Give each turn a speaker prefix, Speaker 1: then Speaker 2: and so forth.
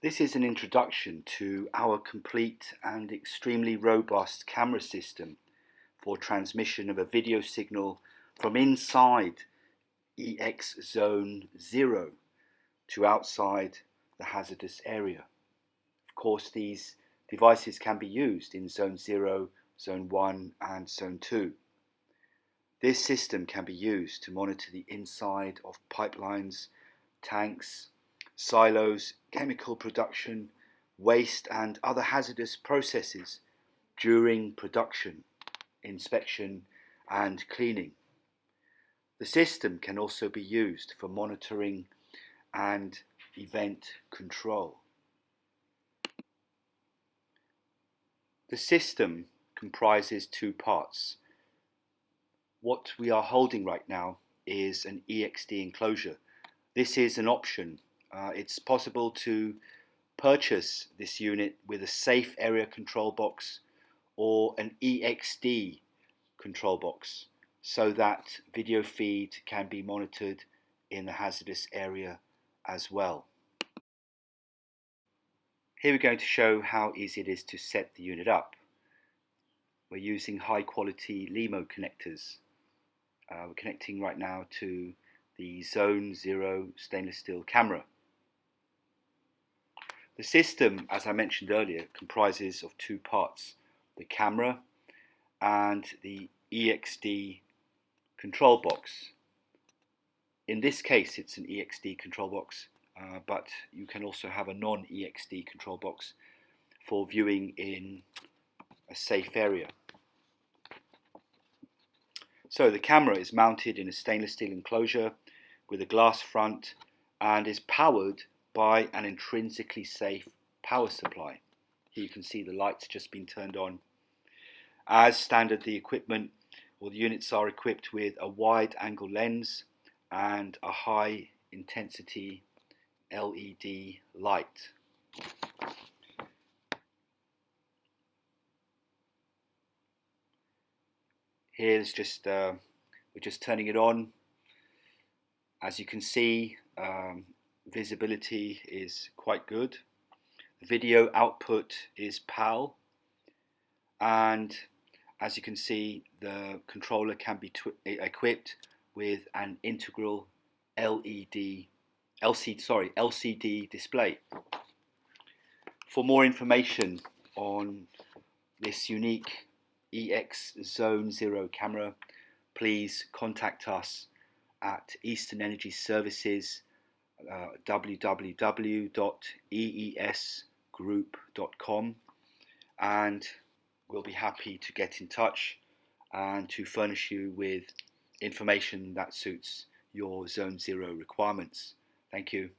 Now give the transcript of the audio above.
Speaker 1: This is an introduction to our complete and extremely robust camera system for transmission of a video signal from inside EX Zone 0 to outside the hazardous area. Of course, these devices can be used in Zone 0, Zone 1 and Zone 2. This system can be used to monitor the inside of pipelines, tanks, silos, chemical production, waste and other hazardous processes during production, inspection and cleaning. The system can also be used for monitoring and event control. The system comprises two parts. What we are holding right now is an EXD enclosure. This is an option. It's possible to purchase this unit with a safe area control box or an EXD control box so that video feed can be monitored in the hazardous area as well. Here we're going to show how easy it is to set the unit up. We're using high quality LEMO connectors. We're connecting right now to the Zone 0 stainless steel camera. The system, as I mentioned earlier, comprises of two parts, the camera and the EXD control box. In this case it's an EXD control box, but you can also have a non-EXD control box for viewing in a safe area. So the camera is mounted in a stainless steel enclosure with a glass front and is powered by an intrinsically safe power supply. Here you can see the lights just been turned on. As standard, the equipment or the units are equipped with a wide angle lens and a high intensity LED light. Here's just we're just turning it on. As you can see, visibility is quite good. The video output is PAL, and as you can see, the controller can be equipped with an integral LCD display. For more information on this unique EX Zone 0 camera, please contact us at Eastern Energy Services, www.eesgroup.com, and we'll be happy to get in touch and to furnish you with information that suits your Zone 0 requirements. Thank you.